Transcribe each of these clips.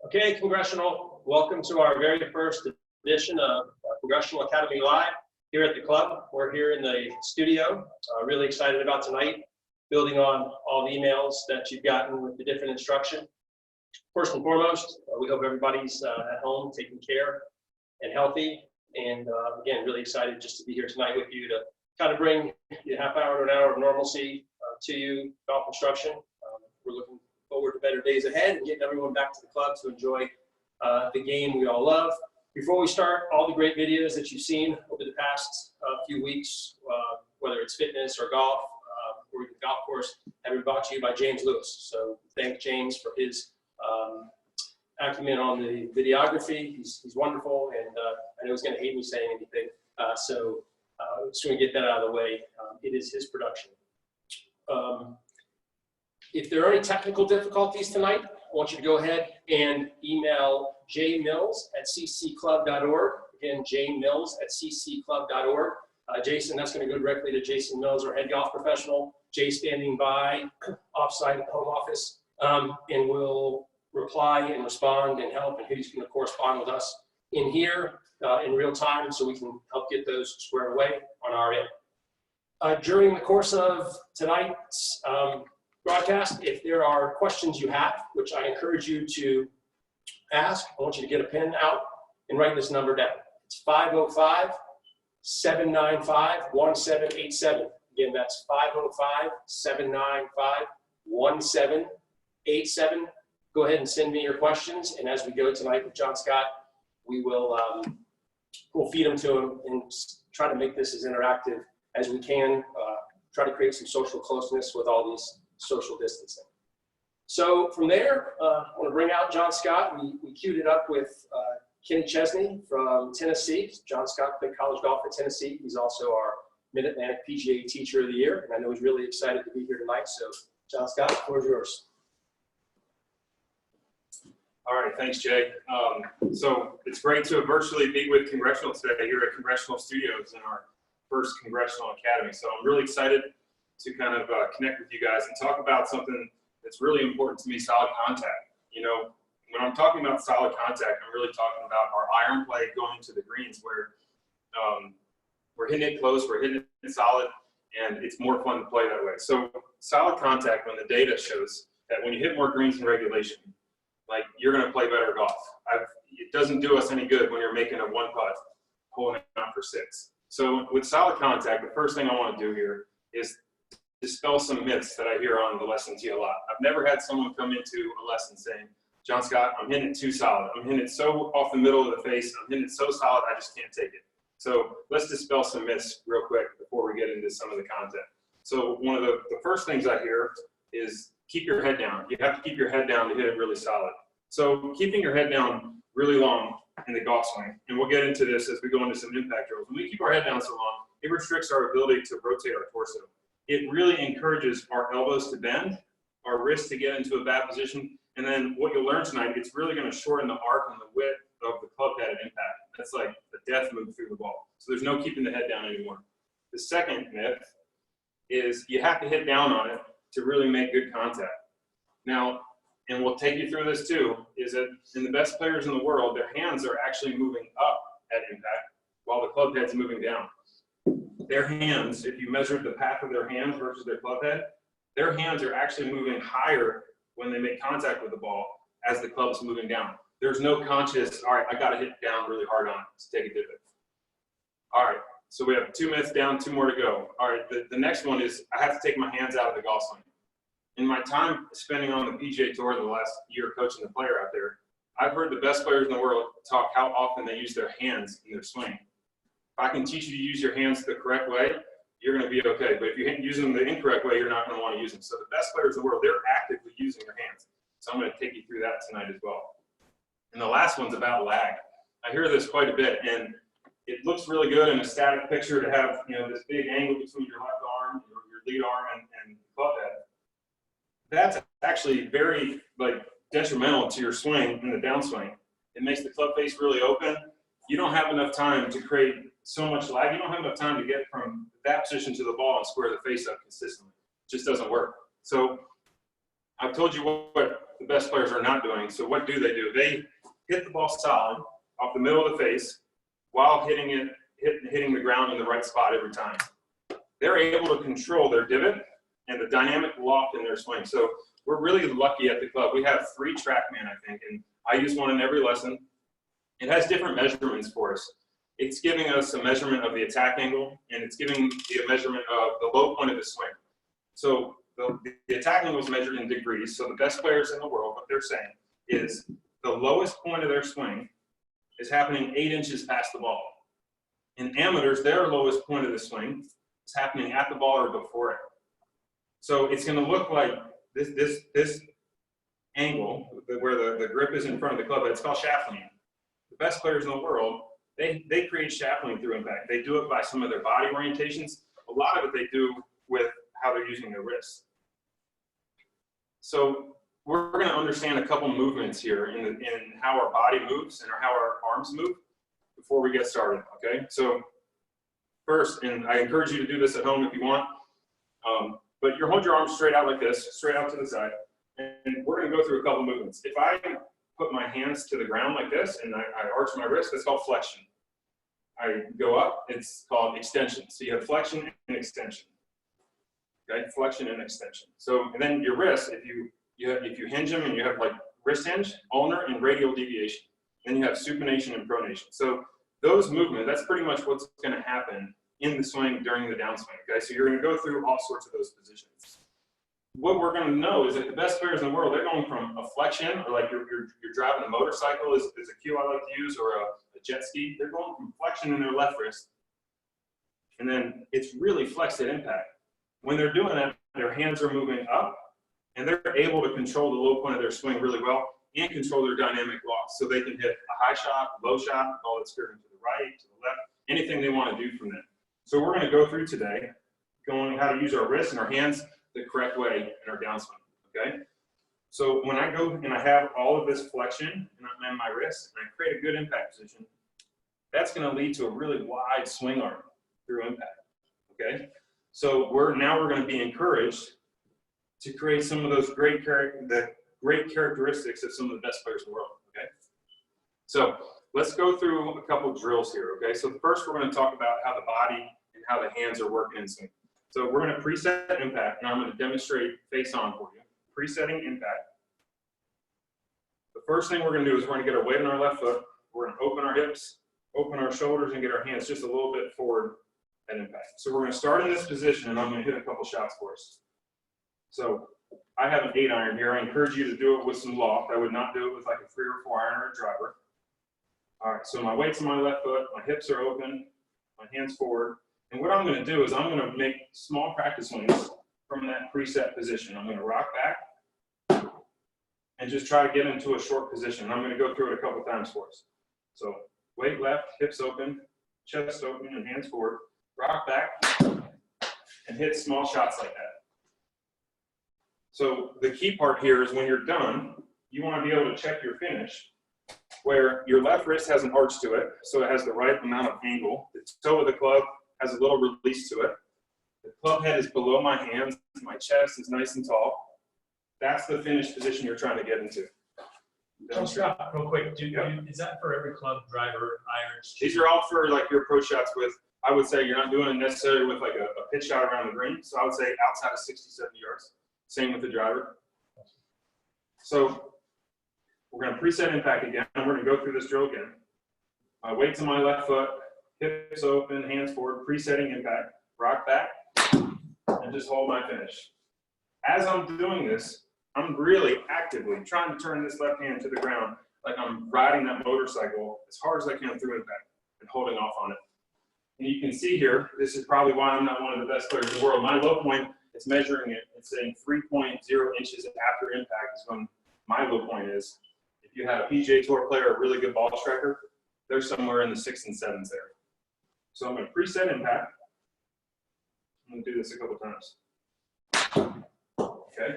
Okay, Congressional, welcome to our very first edition of Congressional Academy Live here at the club. We're here in the studio, really excited about tonight, building on all the emails that you've gotten with the different instruction. First and foremost, we hope everybody's at home, taking care and healthy. And again, really excited just to be here tonight with you to kind of bring a half hour to an hour of normalcy to you, golf instruction. We're looking forward to better days ahead and getting everyone back to the club to enjoy the game we all love. Before we start, all the great videos that you've seen over the past few weeks, whether it's fitness or golf or even golf course, have been brought to you by James Lewis. So thank James for his acumen on the videography. He's wonderful, and I know he's going to hate me saying anything. So just going to get that out of the way. It is his production. If there are any technical difficulties tonight, I want you to go ahead and email jmills@ccclub.org. Again, jmills@ccclub.org. Jason, that's going to go directly to Jason Mills, our head golf professional. Jay standing by offsite at the home office, and will reply and respond and help, and he's going to correspond with us in here in real time so we can help get those squared away on our end. During the course of tonight's broadcast, if there are questions you have, which I encourage you to ask, I want you to get a pen out and write this number down. It's 505-795-1787. Again, that's 505-795-1787. Go ahead and send me your questions, and as we go tonight with John Scott, we will we'll feed them to him and try to make this as interactive as we can, try to create some social closeness with all these social distancing. So from there, I want to bring out John Scott. We queued it up with Kenny Chesney from Tennessee. John Scott played college golf at Tennessee. He's also our Mid-Atlantic PGA Teacher of the Year, and I know he's really excited to be here tonight. So John Scott, the floor is yours. All right, thanks, Jay. So it's great to virtually be with Congressional today here at Congressional Studios in our first Congressional Academy. So I'm really excited to kind of connect with you guys and talk about something that's really important to me, solid contact. You know, when I'm talking about solid contact, I'm really talking about our iron play going to the greens where we're hitting it close, we're hitting it solid, and it's more fun to play that way. So solid contact, when the data shows that when you hit more greens in regulation, like, you're going to play better golf. It doesn't do us any good when you're making a one putt, pulling it out for 6. So with solid contact, the first thing I want to do here is dispel some myths that I hear on the lessons a lot. I've never had someone come into a lesson saying, John Scott, I'm hitting it too solid. I'm hitting it so off the middle of the face. I'm hitting it so solid, I just can't take it. So let's dispel some myths real quick before we get into some of the content. So one of the first things I hear is keep your head down. You have to keep your head down to hit it really solid. So keeping your head down really long in the golf swing, and we'll get into this as we go into some impact drills. When we keep our head down so long, it restricts our ability to rotate our torso. It really encourages our elbows to bend, our wrists to get into a bad position, and then what you'll learn tonight, it's really going to shorten the arc and the width of the club head at impact. That's like a death move through the ball. So there's no keeping the head down anymore. The second myth is you have to hit down on it to really make good contact. Now, and we'll take you through this too, is that in the best players in the world, their hands are actually moving up at impact while the club head's moving down. Their hands, if you measured the path of their hands versus their club head, their hands are actually moving higher when they make contact with the ball as the club's moving down. There's no conscious, all right, I got to hit down really hard on it to take a divot. All right, so we have 2 myths down, 2 more to go. All right, the next one is I have to take my hands out of the golf swing. In my time spending on the PGA Tour the last year coaching the player out there, I've heard the best players in the world talk how often they use their hands in their swing. If I can teach you to use your hands the correct way, you're going to be okay. But if you use them the incorrect way, you're not going to want to use them. So the best players in the world, they're actively using their hands. So I'm going to take you through that tonight as well. And the last one's about lag. I hear this quite a bit, and it looks really good in a static picture to have, you know, this big angle between your left arm, your lead arm, and the club head. That's actually very detrimental to your swing in the downswing. It makes the club face really open. You don't have enough time to create so much lag, you don't have enough time to get from that position to the ball and square the face up consistently. It just doesn't work. So I've told you what the best players are not doing. So what do? They hit the ball solid off the middle of the face while hitting the ground in the right spot every time. They're able to control their divot and the dynamic loft in their swing. So we're really lucky at the club. We have 3 TrackMan, I think, and I use one in every lesson. It has different measurements for us. It's giving us a measurement of the attack angle, and it's giving the measurement of the low point of the swing. So the attack angle is measured in degrees. So the best players in the world, what they're saying is the lowest point of their swing is happening 8 inches past the ball. In amateurs, their lowest point of the swing is happening at the ball or before it. So it's going to look like this angle where the grip is in front of the club. It's called shaft lean. The best players in the world, they create shaft lean through impact. They do it by some of their body orientations. A lot of it they do with how they're using their wrists. So we're going to understand a couple movements here in how our body moves and how our arms move before we get started, okay? So first, and I encourage you to do this at home if you want, but you hold your arms straight out like this, straight out to the side, and we're going to go through a couple movements. If I put my hands to the ground like this and I arch my wrist, that's called flexion. I go up, it's called extension. So you have flexion and extension. Okay, flexion and extension. So, and then your wrist, if you hinge them and you have like wrist hinge, ulnar, and radial deviation. Then you have supination and pronation. So those movements, that's pretty much what's going to happen in the swing during the downswing. Okay, so you're going to go through all sorts of those positions. What we're going to know is that the best players in the world, they're going from a flexion, or like you're driving a motorcycle is a cue I like to use, or a jet ski. They're going from flexion in their left wrist, and then it's really flexed at impact. When they're doing that, their hands are moving up, and they're able to control the low point of their swing really well and control their dynamic loft. So they can hit a high shot, low shot, ball that's curving to the right, to the left, anything they want to do from that. So we're going to go through today, going how to use our wrists and our hands the correct way in our downswing, okay? So when I go and I have all of this flexion in my wrist and I create a good impact position, that's going to lead to a really wide swing arm through impact, okay? So now we're going to be encouraged to create some of those great characteristics of some of the best players in the world, okay? So let's go through a couple drills here, okay? So first we're going to talk about how the body and how the hands are working in sync. So we're going to preset impact, and I'm going to demonstrate face on for you. Presetting impact. The first thing we're going to do is we're going to get our weight on our left foot. We're going to open our hips, open our shoulders, and get our hands just a little bit forward at impact. So we're going to start in this position, and I'm going to hit a couple shots for us. So I have an 8-iron here. I encourage you to do it with some loft. I would not do it with like a 3 or 4-iron or a driver. All right, so my weight's on my left foot, my hips are open, my hands forward. And what I'm going to do is I'm going to make small practice swings from that preset position. I'm going to rock back and just try to get into a short position. I'm going to go through it a couple times for us. So weight left, hips open, chest open, and hands forward. Rock back and hit small shots like that. So the key part here is when you're done, you want to be able to check your finish where your left wrist has an arch to it, so it has the right amount of angle. The toe of the club has a little release to it. The club head is below my hands. My chest is nice and tall. That's the finish position you're trying to get into. Don't stop real quick. Is that for every club, driver, irons? These are all for like your approach shots with, I would say you're not doing it necessarily with like a pitch shot around the green. So I would say outside of 60, 70 yards. Same with the driver. So we're going to preset impact again. And we're going to go through this drill again. My weight's on my left foot. Hips open, hands forward, presetting impact, rock back, and just hold my finish. As I'm doing this, I'm really actively trying to turn this left hand to the ground like I'm riding that motorcycle as hard as I can through impact and holding off on it. And you can see here, this is probably why I'm not one of the best players in the world. My low point, it's measuring it, it's saying 3.0 inches after impact is when my low point is. If you have a PGA Tour player, a really good ball striker, they're somewhere in the 6s and 7s there. So I'm going to preset impact. I'm going to do this a couple times. Okay.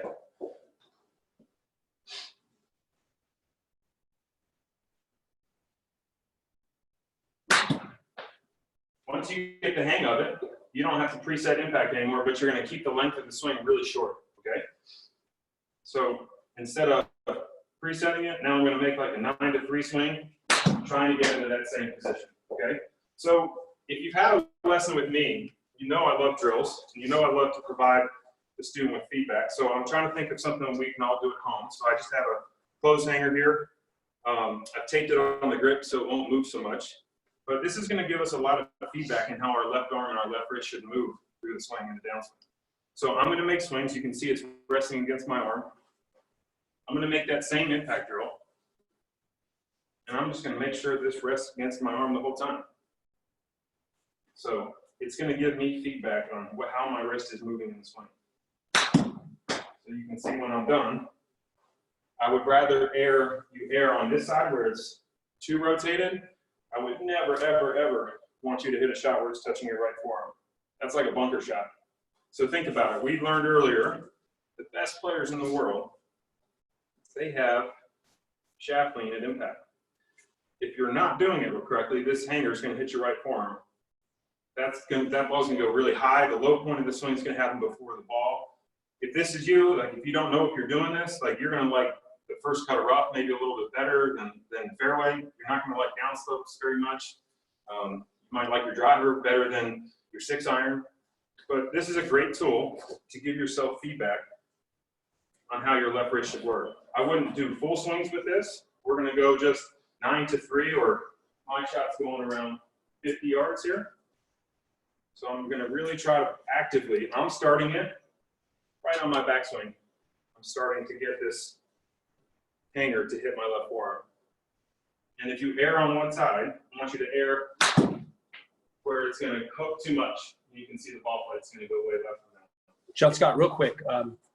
once you get the hang of it, you don't have to preset impact anymore, but you're going to keep the length of the swing really short, okay? So instead of presetting it, now I'm going to make like a 9-3 swing, trying to get into that same position, okay? So if you've had a lesson with me, you know I love drills, and you know I love to provide the student with feedback. So I'm trying to think of something we can all do at home. So I just have a clothes hanger here. I've taped it on the grip so it won't move so much. But this is going to give us a lot of feedback in how our left arm and our left wrist should move through the swing and the downswing. So I'm going to make swings. You can see it's resting against my arm. I'm going to make that same impact drill. And I'm just going to make sure this rests against my arm the whole time. So it's going to give me feedback on how my wrist is moving in the swing. So you can see when I'm done, I would rather you err on this side where it's too rotated. I would never, ever, ever want you to hit a shot where it's touching your right forearm. That's like a bunker shot. So think about it. We learned earlier, the best players in the world, they have shaft lean at impact. If you're not doing it correctly, this hanger is going to hit your right forearm. That ball's going to go really high. The low point of the swing is going to happen before the ball. If this is you, like if you don't know if you're doing this, like you're going to like the first cut of rough maybe a little bit better than fairway. You're not going to like downslopes very much. You might like your driver better than your 6-iron. But this is a great tool to give yourself feedback on how your left wrist should work. I wouldn't do full swings with this. We're going to go just 9-3, or my shot's going around 50 yards here. So I'm going to really try to actively, I'm starting it right on my backswing. I'm starting to get this hanger to hit my left forearm. And if you err on one side, I want you to err where it's going to hook too much. You can see the ball flight's going to go way left from that. John Scott, real quick,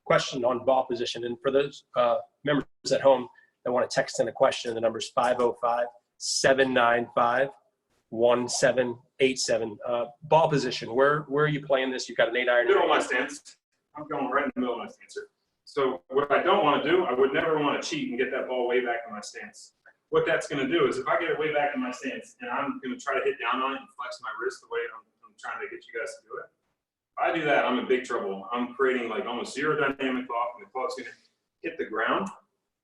question on ball position. And for those members at home that want to text in a question, the number is 505-795-1787. Ball position, where are you playing this? You've got an 8-iron. Middle of my stance. I'm going right in the middle of my stance here. So what I don't want to do, I would never want to cheat and get that ball way back in my stance. What that's going to do is if I get it way back in my stance and I'm going to try to hit down on it and flex my wrist the way I'm trying to get you guys to do it, if I do that, I'm in big trouble. I'm creating like almost zero dynamic off, and the club's going to hit the ground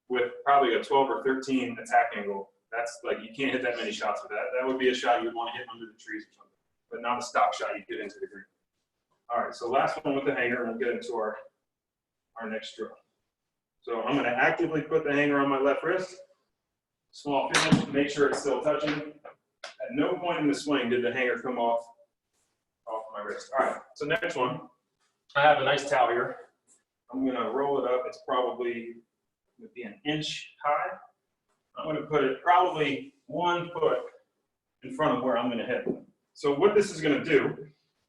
with probably a 12 or 13 attack angle. That's like, you can't hit that many shots with that. That would be a shot you would want to hit under the trees or something, but not a stock shot you get into the green. All right, so last one with the hanger, and we'll get into our next drill. So I'm going to actively put the hanger on my left wrist. Small finish, make sure it's still touching. At no point in the swing did the hanger come off my wrist. All right, so next one. I have a nice towel here. I'm going to roll it up. It's probably going to be an inch high. I'm going to put it probably 1 foot in front of where I'm going to hit. So what this is going to do,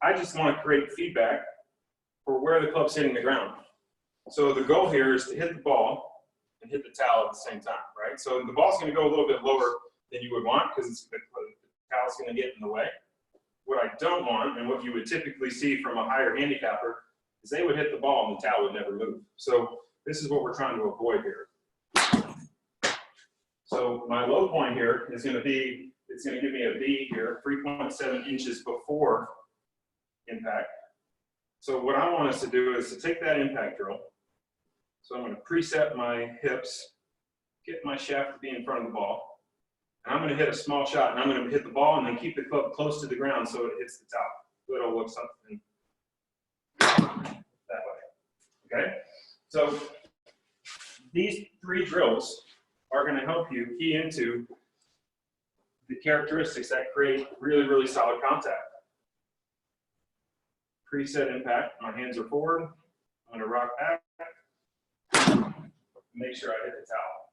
I just want to create feedback for where the club's hitting the ground. So the goal here is to hit the ball and hit the towel at the same time, right? So the ball's going to go a little bit lower than you would want because the towel's going to get in the way. What I don't want, and what you would typically see from a higher handicapper, is they would hit the ball and the towel would never move. So this is what we're trying to avoid here. So my low point here is going to be, it's going to give me a V here, 3.7 inches before impact. So what I want us to do is to take that impact drill. So I'm going to preset my hips, get my shaft to be in front of the ball. And I'm going to hit a small shot, and I'm going to hit the ball and then keep the club close to the ground so it hits the top. So it'll look something that way. Okay? So these 3 drills are going to help you key into the characteristics that create really, really solid contact. Preset impact, my hands are forward. I'm going to rock back. Make sure I hit the towel.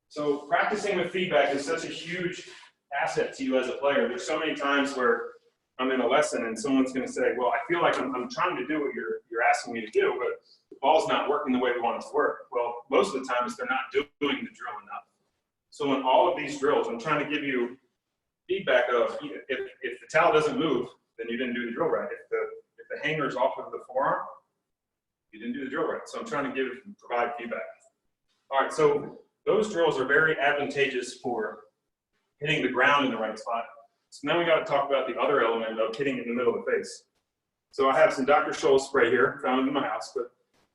So practicing with feedback is such a huge asset to you as a player. There's so many times where I'm in a lesson and someone's going to say, well, I feel like I'm trying to do what you're asking me to do, but the ball's not working the way we want it to work. Well, most of the time is they're not doing the drill enough. So in all of these drills, I'm trying to give you feedback of if the towel doesn't move, then you didn't do the drill right. If the hanger is off of the forearm, you didn't do the drill right. So I'm trying to provide feedback. All right, so those drills are very advantageous for hitting the ground in the right spot. So now we got to talk about the other element of hitting in the middle of the face. So I have some Dr. Scholl's spray here, found in my house, but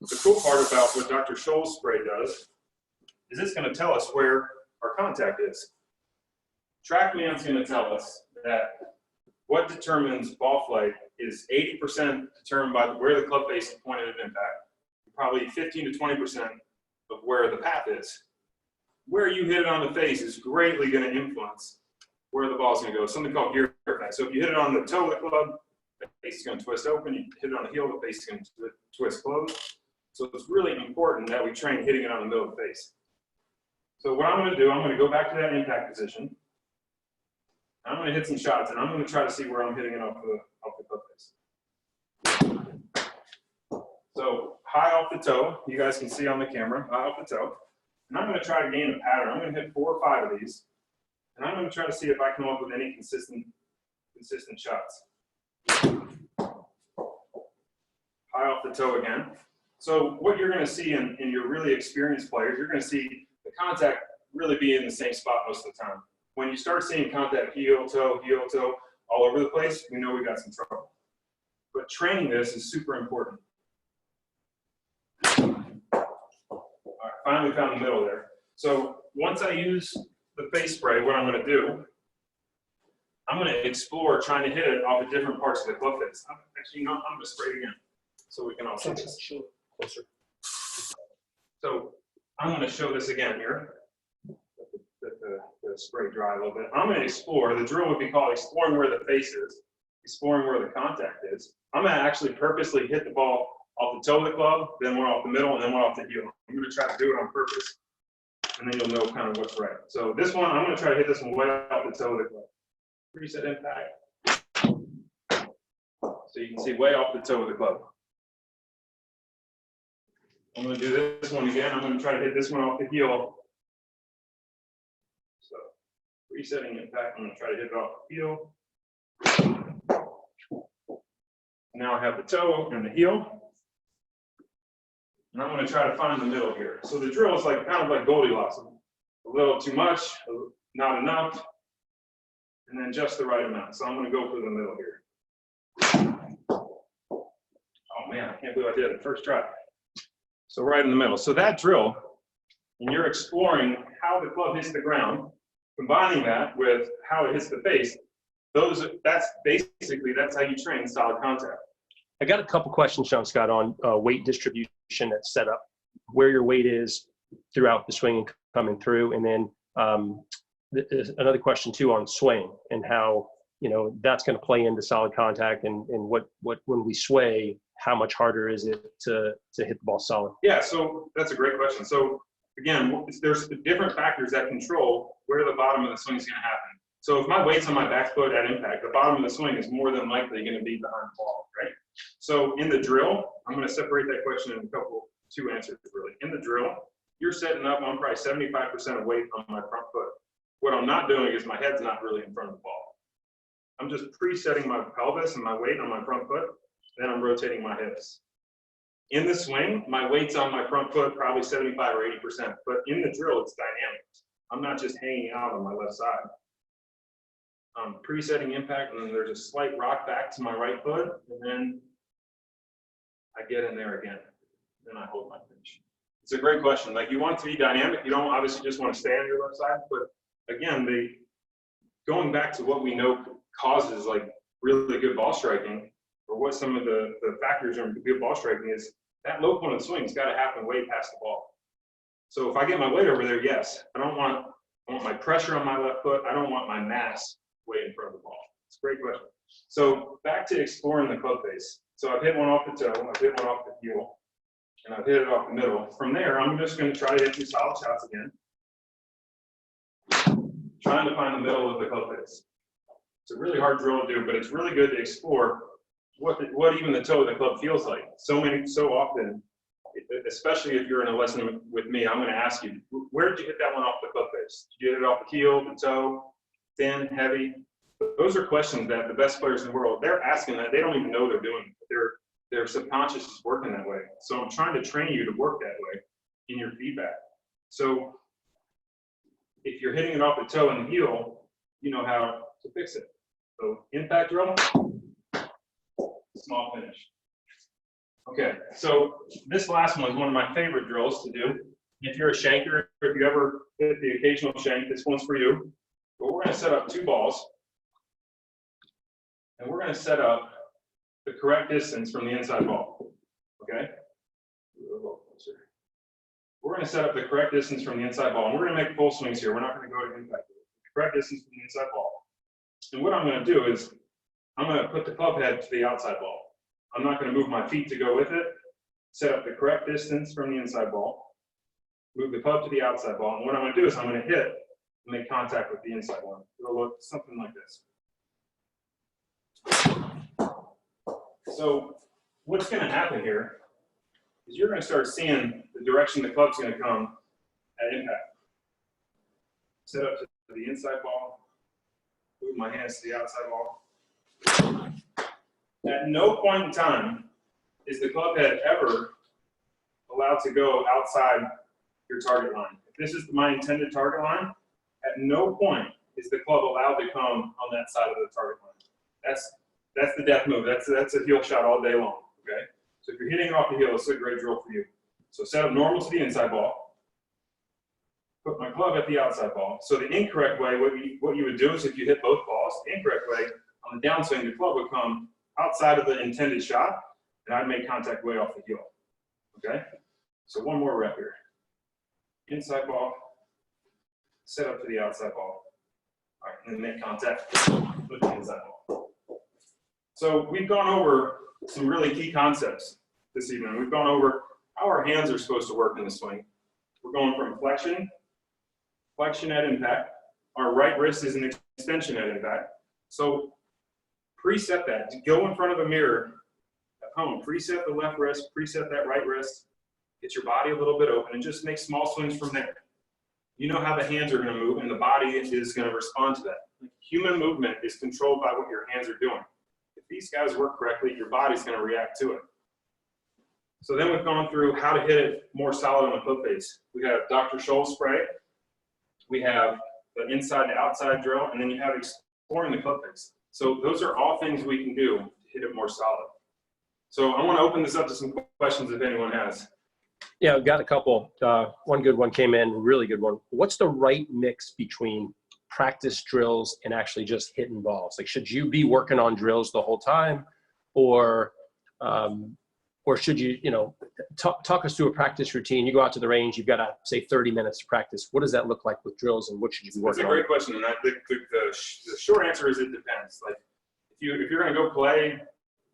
the cool part about what Dr. Scholl's spray does is it's going to tell us where our contact is. TrackMan's going to tell us that what determines ball flight is 80% determined by where the club face is pointed at impact, probably 15 to 20% of where the path is. Where you hit it on the face is greatly going to influence where the ball is going to go. Something called gear effect. So if you hit it on the toe of the club, the face is going to twist open. You hit it on the heel, the face is going to twist closed. So it's really important that we train hitting it on the middle of the face. So what I'm going to do, I'm going to go back to that impact position. I'm going to hit some shots, and I'm going to try to see where I'm hitting it off the club face. So high off the toe, you guys can see on the camera, high off the toe. And I'm going to try to gain a pattern. I'm going to hit 4 or 5 of these. And I'm going to try to see if I come up with any consistent shots. High off the toe again. So what you're going to see in your really experienced players, you're going to see the contact really be in the same spot most of the time. When you start seeing contact heel, toe, all over the place, we know we got some trouble. But training this is super important. All right, finally found the middle there. So once I use the face spray, what I'm going to do, I'm going to explore trying to hit it off of different parts of the club face. Actually, no, I'm going to spray it again so we can all see this. Closer. So I'm going to show this again here. Let the spray dry a little bit. I'm going to explore. The drill would be called exploring where the face is, exploring where the contact is. I'm going to actually purposely hit the ball off the toe of the club, then one off the middle, and then one off the heel. I'm going to try to do it on purpose, and then you'll know kind of what's right. So this one, I'm going to try to hit this one way off the toe of the club. Reset impact. So you can see way off the toe of the club. I'm going to do this one again. I'm going to try to hit this one off the heel. So resetting impact, I'm going to try to hit it off the heel. Now I have the toe and the heel. And I'm going to try to find the middle here. So the drill is like kind of like Goldilocks. A little too much, not enough, and then just the right amount. So I'm going to go for the middle here. Oh man, I can't believe I did it first try. So right in the middle. So that drill, and you're exploring how the club hits the ground, combining that with how it hits the face, that's how you train solid contact. I got a couple questions, Sean Scott, on weight distribution that's set up, where your weight is throughout the swing and coming through, and then another question too on swing and how that's going to play into solid contact and what when we sway, how much harder is it to hit the ball solid? Yeah, so that's a great question. So again, there's different factors that control where the bottom of the swing is going to happen. So if my weight's on my back foot at impact, the bottom of the swing is more than likely going to be behind the ball, right? So in the drill, I'm going to separate that question in two answers really. In the drill, you're setting up on probably 75% of weight on my front foot. What I'm not doing is my head's not really in front of the ball. I'm just presetting my pelvis and my weight on my front foot, then I'm rotating my hips. In the swing, my weight's on my front foot, probably 75 or 80%, but in the drill, it's dynamic. I'm not just hanging out on my left side. I'm presetting impact, and then there's a slight rock back to my right foot, and then I get in there again. Then I hold my finish. It's a great question. Like, you want it to be dynamic. You don't obviously just want to stay on your left side, but again, going back to what we know causes like really good ball striking, or what some of the factors are in good ball striking is that low point of the swing has got to happen way past the ball. So if I get my weight over there, yes, I want my pressure on my left foot. I don't want my mass way in front of the ball. It's a great question. So back to exploring the club face. So I've hit one off the toe, I've hit one off the heel, and I've hit it off the middle. From there, I'm just going to try to hit some solid shots again. Trying to find the middle of the club face. It's a really hard drill to do, but it's really good to explore what even the toe of the club feels like. So often, especially if you're in a lesson with me, I'm going to ask you, where did you hit that one off the club face? Did you hit it off the heel, the toe, thin, heavy? Those are questions that the best players in the world, they're asking that. They don't even know they're doing it. Their subconscious is working that way. So I'm trying to train you to work that way in your feedback. So if you're hitting it off the toe and the heel, you know how to fix it. So impact drill, small finish. Okay, so this last one is one of my favorite drills to do. If you're a shanker, if you ever hit the occasional shank, this one's for you. But we're going to set up 2 balls, and we're going to set up the correct distance from the inside ball. Okay? We're going to set up the correct distance from the inside ball, and we're going to make full swings here. We're not going to go to impact. The correct distance from the inside ball. And what I'm going to do is I'm going to put the club head to the outside ball. I'm not going to move my feet to go with it. Set up the correct distance from the inside ball. Move the club to the outside ball. And what I'm going to do is I'm going to hit and make contact with the inside one. It'll look something like this. So what's going to happen here is you're going to start seeing the direction the club's going to come at impact. Set up to the inside ball. Move my hands to the outside ball. At no point in time is the club head ever allowed to go outside your target line. If this is my intended target line, at no point is the club allowed to come on that side of the target line. That's the death move. That's a heel shot all day long. Okay. So if you're hitting it off the heel, it's a great drill for you. So set up normal to the inside ball. Put my club at the outside ball. So the incorrect way, what you would do is if you hit both balls, the incorrect way on the downswing, the club would come outside of the intended shot, and I'd make contact way off the heel. Okay? So one more rep here. Inside ball, set up to the outside ball. All right, and then make contact with the inside ball. So we've gone over some really key concepts this evening. We've gone over how our hands are supposed to work in the swing. We're going from flexion at impact. Our right wrist is an extension at impact. So preset that. Go in front of a mirror at home. Preset the left wrist, preset that right wrist. Get your body a little bit open and just make small swings from there. You know how the hands are going to move and the body is going to respond to that. Human movement is controlled by what your hands are doing. If these guys work correctly, your body's going to react to it. So then we've gone through how to hit it more solid on the club face. We have Dr. Scholl's spray. We have the inside to outside drill, and then you have exploring the club face. So those are all things we can do to hit it more solid. So I want to open this up to some questions if anyone has. Yeah, I've got a couple. One good one came in, really good one. What's the right mix between practice drills and actually just hitting balls? Like, should you be working on drills the whole time, or should you, talk us through a practice routine? You go out to the range, you've got, say, 30 minutes to practice. What does that look like with drills, and what should you be working on? That's a great question, and I think the short answer is it depends. Like, if you're going to go play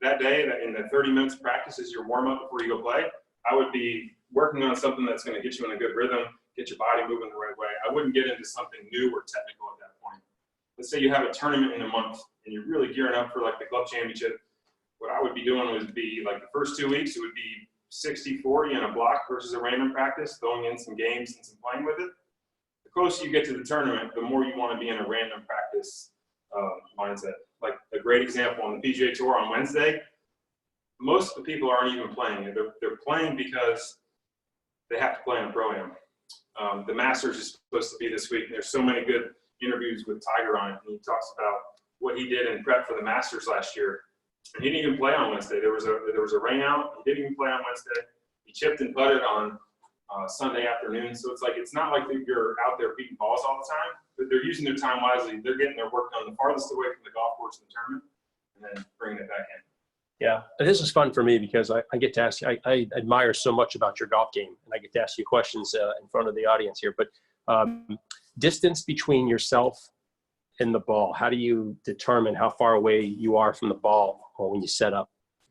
that day, that in the 30 minutes of practice is your warm-up before you go play, I would be working on something that's going to get you in a good rhythm, get your body moving the right way. I wouldn't get into something new or technical at that point. Let's say you have a tournament in a month, and you're really gearing up for like the club championship. What I would be doing would be like the first 2 weeks, it would be 60-40 in a block versus a random practice, throwing in some games and some playing with it. The closer you get to the tournament, the more you want to be in a random practice mindset. Like a great example on the PGA Tour on Wednesday, most of the people aren't even playing. They're playing because they have to play in a pro-am. The Masters is supposed to be this week. There's so many good interviews with Tiger on it, and he talks about what he did in prep for the Masters last year. And he didn't even play on Wednesday. There was a rain out. He didn't even play on Wednesday. He chipped and putted on Sunday afternoon. So it's like, it's not like you're out there beating balls all the time, but they're using their time wisely. They're getting their work done the farthest away from the golf course in the tournament, and then bringing it back in. Yeah, and this is fun for me because I get to ask you, I admire so much about your golf game, and I get to ask you questions in front of the audience here. But distance between yourself and the ball, how do you determine how far away you are from the ball when you set up?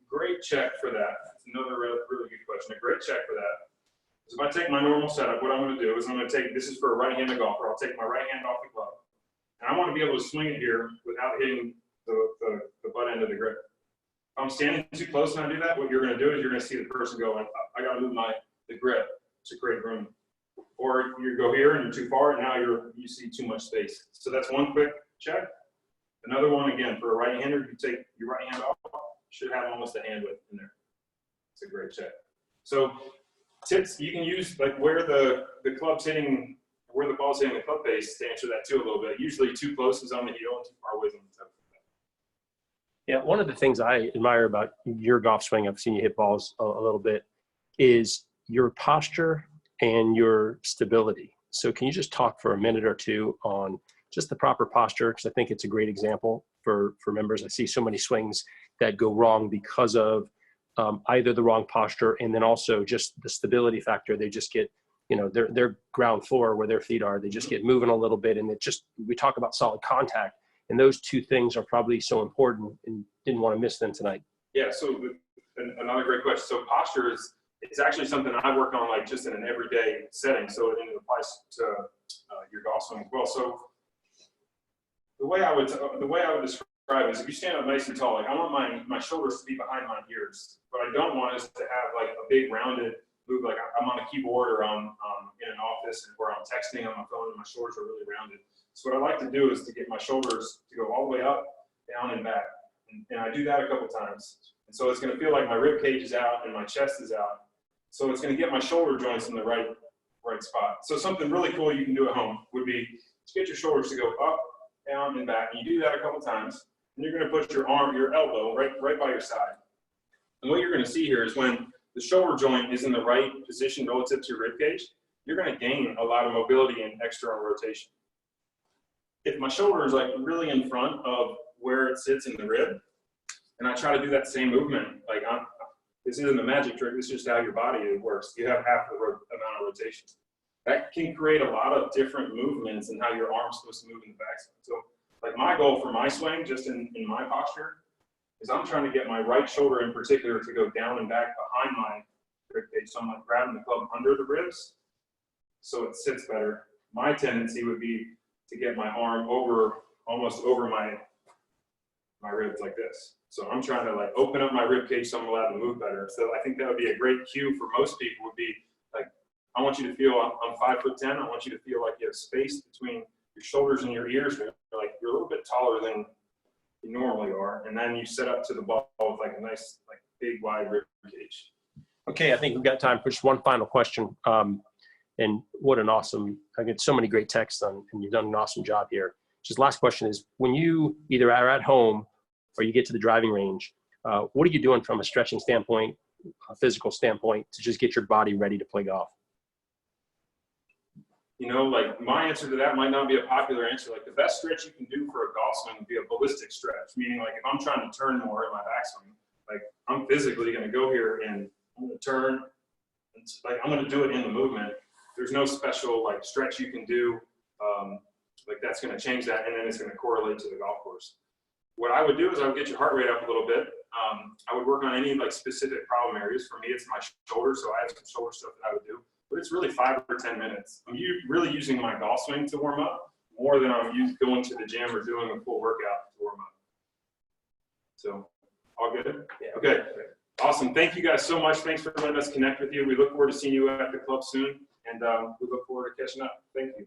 Great check for that. That's another really good question. A great check for that. So if I take my normal setup, what I'm going to do is I'm going to take, this is for a right-handed golfer, I'll take my right hand off the glove. And I want to be able to swing it here without hitting the butt end of the grip. If I'm standing too close and I do that, what you're going to do is you're going to see the person go, I got to move the grip to create room. Or you go here and you're too far, and now you see too much space. So that's one quick check. Another one, again, for a right-hander, you take your right hand off, should have almost a hand width in there. It's a great check. So tips, you can use like where the club's hitting, where the ball's hitting the club face to answer that too a little bit. Usually too close is on the heel and too far away is on the toe. Yeah, one of the things I admire about your golf swing, I've seen you hit balls a little bit, is your posture and your stability. So can you just talk for a minute or two on just the proper posture? Because I think it's a great example for members. I see so many swings that go wrong because of either the wrong posture and then also just the stability factor. They just get, you know, their ground floor where their feet are, they just get moving a little bit. And it just, we talk about solid contact. And those two things are probably so important, and didn't want to miss them tonight. Yeah, so another great question. So posture is, it's actually something I work on like just in an everyday setting. So it applies to your golf swing as well. So the way I would describe it is if you stand up nice and tall, like I want my shoulders to be behind my ears. What I don't want is to have like a big rounded move, like I'm on a keyboard or I'm in an office where I'm texting on my phone and my shoulders are really rounded. So what I like to do is to get my shoulders to go all the way up, down, and back. And I do that a couple times. And so it's going to feel like my rib cage is out and my chest is out. So it's going to get my shoulder joints in the right spot. So something really cool you can do at home would be to get your shoulders to go up, down, and back. And you do that a couple times. And you're going to put your elbow right by your side. And what you're going to see here is when the shoulder joint is in the right position relative to your rib cage, you're going to gain a lot of mobility and external rotation. If my shoulder is like really in front of where it sits in the rib, and I try to do that same movement, like this isn't a magic trick, this is just how your body works. You have half the amount of rotation. That can create a lot of different movements and how your arm's supposed to move in the backswing. So like my goal for my swing, just in my posture, is I'm trying to get my right shoulder in particular to go down and back behind my rib cage. So I'm like grabbing the club under the ribs so it sits better. My tendency would be to get my arm almost over my ribs like this. So I'm trying to like open up my rib cage so I'm allowed to move better. So I think that would be a great cue for most people would be like, I want you to feel I'm 5'10". I want you to feel like you have space between your shoulders and your ears. Like you're a little bit taller than you normally are. And then you set up to the ball with like a nice, like big wide rib cage. Okay, I think we've got time for just one final question. And what an awesome, I get so many great texts on, and you've done an awesome job here. Just last question is, when you either are at home or you get to the driving range, what are you doing from a stretching standpoint, a physical standpoint, to just get your body ready to play golf? You know, like my answer to that might not be a popular answer. Like the best stretch you can do for a golf swing would be a ballistic stretch, meaning like if I'm trying to turn more in my backswing, like I'm physically going to go here and I'm going to turn, and like I'm going to do it in the movement. There's no special like stretch you can do, like that's going to change that, and then it's going to correlate to the golf course. What I would do is I would get your heart rate up a little bit. I would work on any like specific problem areas. For me, it's my shoulder, so I have some shoulder stuff that I would do. But it's really 5 or 10 minutes. I'm really using my golf swing to warm up more than I'm going to the gym or doing a full workout to warm up. So, all good? Yeah. Okay. Awesome. Thank you guys so much. Thanks for letting us connect with you. We look forward to seeing you at the club soon, and we look forward to catching up. Thank you.